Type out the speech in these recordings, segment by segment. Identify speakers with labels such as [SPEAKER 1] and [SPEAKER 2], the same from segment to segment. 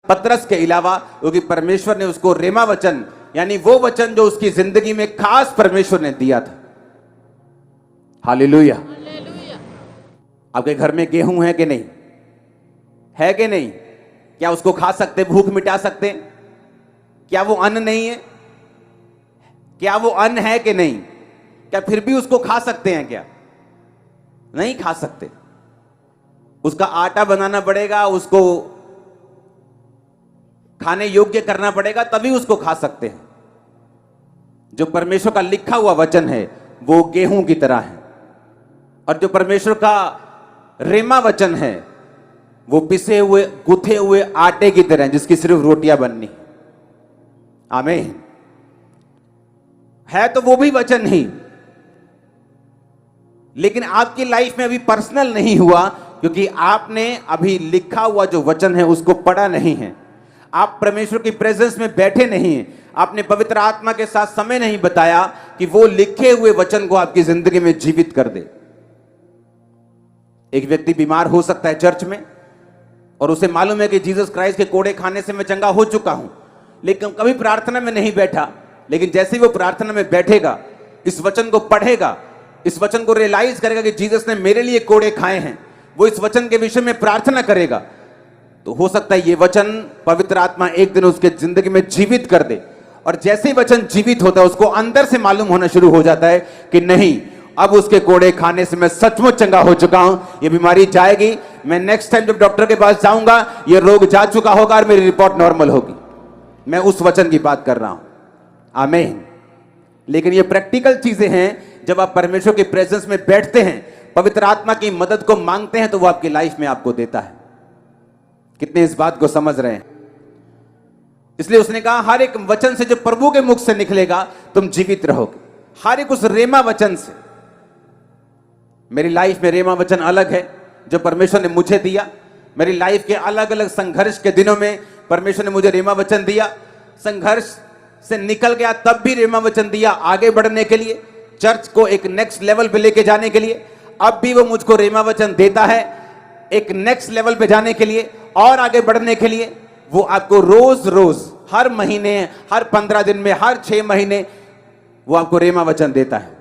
[SPEAKER 1] पतरस के अलावा, क्योंकि परमेश्वर ने उसको रेमा वचन यानी वो वचन जो उसकी जिंदगी में खास परमेश्वर ने दिया था। हालेलुया। आपके घर में गेहूं है कि नहीं? है कि नहीं? क्या उसको खा सकते, भूख मिटा सकते? क्या वो अन्न नहीं है? क्या वो अन्न है कि नहीं? क्या फिर भी उसको खा सकते हैं? क्या नहीं खा सकते। उसका आटा बनाना पड़ेगा, उसको खाने योग्य करना पड़ेगा, तभी उसको खा सकते हैं। जो परमेश्वर का लिखा हुआ वचन है वो गेहूं की तरह है, और जो परमेश्वर का रेमा वचन है वो पिसे हुए गुथे हुए आटे की तरह है, जिसकी सिर्फ रोटियां बननी। आमीन। है तो वो भी वचन ही, लेकिन आपकी लाइफ में अभी पर्सनल नहीं हुआ, क्योंकि आपने अभी लिखा हुआ जो वचन है उसको पढ़ा नहीं है। आप परमेश्वर की प्रेजेंस में बैठे नहीं हैं। आपने पवित्र आत्मा के साथ समय नहीं बताया कि वो लिखे हुए वचन को आपकी जिंदगी में जीवित कर दे। एक व्यक्ति बीमार हो सकता है चर्च में, और उसे मालूम है कि जीसस क्राइस्ट के कोड़े खाने से मैं चंगा हो चुका हूं, लेकिन कभी प्रार्थना में नहीं बैठा। लेकिन जैसे ही वो प्रार्थना में बैठेगा, इस वचन को पढ़ेगा, इस वचन को रियलाइज करेगा कि जीसस ने मेरे लिए कोड़े खाए हैं, वो इस वचन के विषय में प्रार्थना करेगा, तो हो सकता है ये वचन पवित्र आत्मा एक दिन उसके जिंदगी में जीवित कर दे। और जैसे ही वचन जीवित होता है, उसको अंदर से मालूम होना शुरू हो जाता है कि नहीं, अब उसके कोड़े खाने से मैं सचमुच चंगा हो चुका हूं, ये बीमारी जाएगी, मैं नेक्स्ट टाइम जब डॉक्टर के पास जाऊंगा ये रोग जा चुका होगा और मेरी रिपोर्ट नॉर्मल होगी। मैं उस वचन की बात कर रहा हूं। आमीन। लेकिन ये प्रैक्टिकल चीजें हैं। जब आप परमेश्वर की प्रेजेंस में बैठते हैं, पवित्र आत्मा की मदद को मांगते हैं, तो वो आपकी लाइफ में आपको देता है। कितने इस बात को समझ रहे हैं? इसलिए उसने कहा हर एक वचन से जो प्रभु के मुख से निकलेगा तुम जीवित रहोगे। हर एक उस रेमा वचन से। मेरी लाइफ में रेमा वचन अलग है जो परमेश्वर ने मुझे दिया। मेरी लाइफ के अलग अलग संघर्ष के दिनों में परमेश्वर ने मुझे रेमा वचन दिया। संघर्ष से निकल गया तब भी रेमा वचन दिया, आगे बढ़ने के लिए, चर्च को एक नेक्स्ट लेवल पे लेके जाने के लिए। अब भी वो मुझको रेमा वचन देता है एक नेक्स्ट लेवल पे जाने के लिए और आगे बढ़ने के लिए। वो आपको रोज रोज, हर महीने, हर 15 दिन में, हर 6 महीने वो आपको रेमा वचन देता है।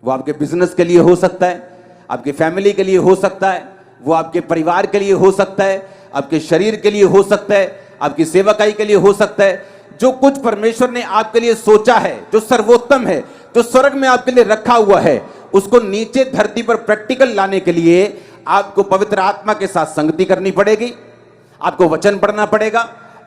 [SPEAKER 1] वो आपके बिजनेस के लिए हो सकता है, आपकी फैमिली के लिए हो सकता है, वो आपके परिवार के लिए हो सकता है, आपके शरीर के लिए हो सकता है, आपकी सेवकाई के लिए हो सकता है। जो कुछ परमेश्वर ने आपके लिए सोचा है, जो सर्वोत्तम है, जो स्वर्ग में आपके लिए रखा हुआ है, उसको नीचे धरती पर प्रैक्टिकल लाने के लिए आपको पवित्र आत्मा के साथ संगति करनी पड़ेगी। आपको वचन पढ़ना पड़ेगा,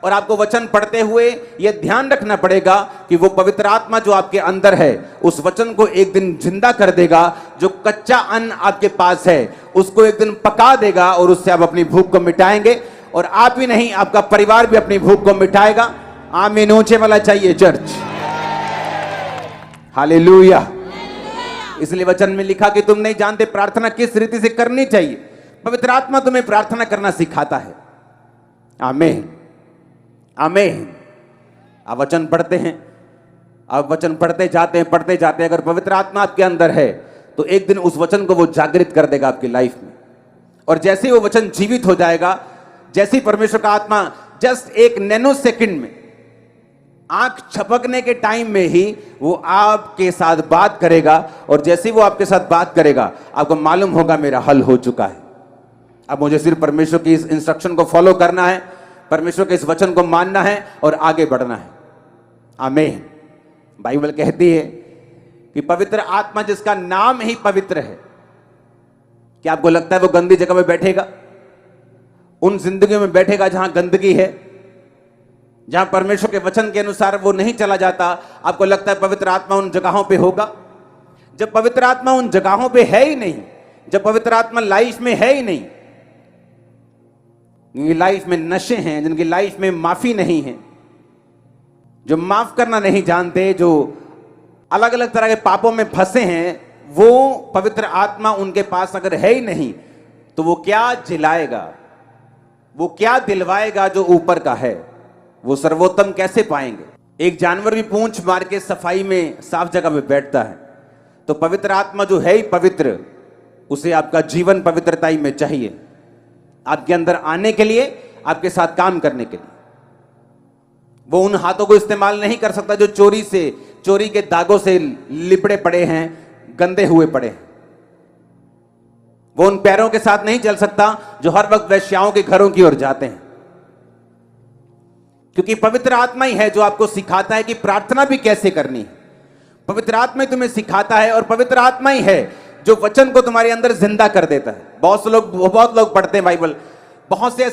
[SPEAKER 1] और आपको वचन पढ़ते हुए यह ध्यान रखना पड़ेगा कि वो पवित्र आत्मा जो आपके अंदर है उस वचन को एक दिन जिंदा कर देगा। जो कच्चा अन्न आपके पास है उसको एक दिन पका देगा, और उससे आप अपनी भूख को मिटाएंगे। और आप ही नहीं, आपका परिवार भी अपनी भूख को मिटाएगा। आमीन। ऊंचे वाला चाहिए चर्च। हालेलुया। इसलिए वचन में लिखा कि तुम नहीं जानते प्रार्थना किस रीति से करनी चाहिए। पवित्र आत्मा तुम्हें प्रार्थना करना सिखाता है। आमीन, आमीन। आप वचन पढ़ते हैं, आप वचन पढ़ते जाते हैं, पढ़ते जाते हैं। अगर पवित्र आत्मा आपके अंदर है तो एक दिन उस वचन को वो जागृत कर देगा आपकी लाइफ में। और जैसे ही वो वचन जीवित हो जाएगा, जैसे ही परमेश्वर का आत्मा जस्ट एक नैनो सेकंड में, आंख झपकने के टाइम में ही वो आपके साथ बात करेगा। और जैसे ही वो आपके साथ बात करेगा, आपको मालूम होगा मेरा हल हो चुका है। अब मुझे सिर्फ परमेश्वर की इस इंस्ट्रक्शन को फॉलो करना है, परमेश्वर के इस वचन को मानना है और आगे बढ़ना है। आमीन। बाइबल कहती है कि पवित्र आत्मा जिसका नाम ही पवित्र है, क्या आपको लगता है वो गंदी जगह में बैठेगा? उन जिंदगियों में बैठेगा जहां गंदगी है, जहां परमेश्वर के वचन के अनुसार वो नहीं चला जाता? आपको लगता है पवित्र आत्मा उन जगहों पे होगा? जब पवित्र आत्मा उन जगहों पे है ही नहीं, जब पवित्र आत्मा लाइफ में है ही नहीं, जिनकी लाइफ में नशे हैं, जिनकी लाइफ में माफी नहीं है, जो माफ करना नहीं जानते, जो अलग अलग तरह के पापों में फंसे हैं, वो पवित्र आत्मा उनके पास अगर है ही नहीं, तो वो क्या जिलाएगा, वो क्या दिलवाएगा जो ऊपर का है? वो सर्वोत्तम कैसे पाएंगे? एक जानवर भी पूंछ मार के सफाई में साफ जगह में बैठता है, तो पवित्र आत्मा जो है ही पवित्र, उसे आपका जीवन पवित्रता ही में चाहिए। आपके अंदर आने के लिए आपके साथ काम करने के लिए। वो उन हाथों को इस्तेमाल नहीं कर सकता जो चोरी के दागों से लिपड़े पड़े हैं, गंदे हुए पड़े हैं। वो उन पैरों के साथ नहीं चल सकता जो हर वक्त वेश्याओं के घरों की ओर जाते हैं, क्योंकि पवित्र आत्मा ही है जो आपको सिखाता है कि प्रार्थना भी कैसे करनी है। पवित्र आत्मा ही तुम्हें सिखाता है, और पवित्र आत्मा ही है जो वचन को तुम्हारे अंदर जिंदा कर देता है। बहुत लोग पढ़ते हैं बाइबल, बहुत से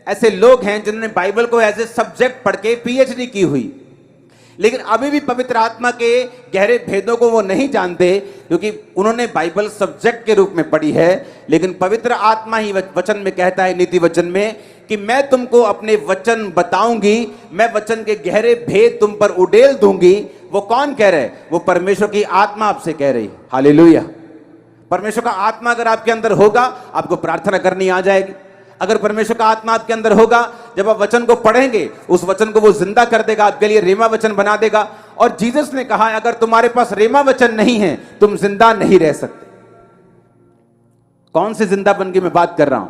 [SPEAKER 1] ऐसे लोग हैं जिन्होंने बाइबल को एज ए सब्जेक्ट पढ़ के पीएचडी की हुई, लेकिन अभी भी पवित्र आत्मा के गहरे भेदों को वो नहीं जानते, क्योंकि उन्होंने बाइबल सब्जेक्ट के रूप में पढ़ी है। लेकिन पवित्र आत्मा ही वचन में कहता है, नीति वचन में, कि मैं तुमको अपने वचन बताऊंगी, मैं वचन के गहरे भेद तुम पर उड़ेल दूंगी। वो कौन कह रहा है? वो परमेश्वर की आत्मा आपसे कह रही है। हालेलुया। परमेश्वर का आत्मा अगर आपके अंदर होगा, आपको प्रार्थना करनी आ जाएगी। अगर परमेश्वर का आत्मा आपके अंदर होगा, जब आप वचन को पढ़ेंगे, उस वचन को वो जिंदा कर देगा, आपके लिए रेमा वचन बना देगा। और जीसस ने कहा, अगर तुम्हारे पास रेमा वचन नहीं है, तुम जिंदा नहीं रह सकते। कौन से जिंदापन की मैं बात कर रहा हूं?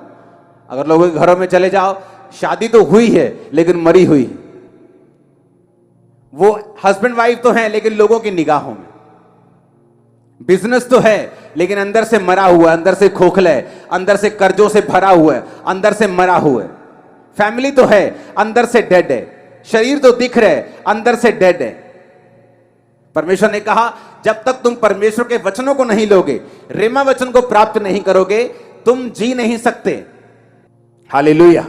[SPEAKER 1] अगर लोगों के घरों में चले जाओ, शादी तो हुई है लेकिन मरी हुई, वो हस्बैंड वाइफ तो हैं लेकिन लोगों की निगाहों में, बिजनेस तो है लेकिन अंदर से मरा हुआ है, अंदर से खोखला है, अंदर से कर्जों से भरा हुआ है, अंदर से मरा हुआ है। फैमिली तो है, अंदर से डेड है। शरीर तो दिख रहा है, अंदर से डेड है। परमेश्वर ने कहा, जब तक तुम परमेश्वर के वचनों को नहीं लोगे, रेमा वचन को प्राप्त नहीं करोगे, तुम जी नहीं सकते। हालेलुया।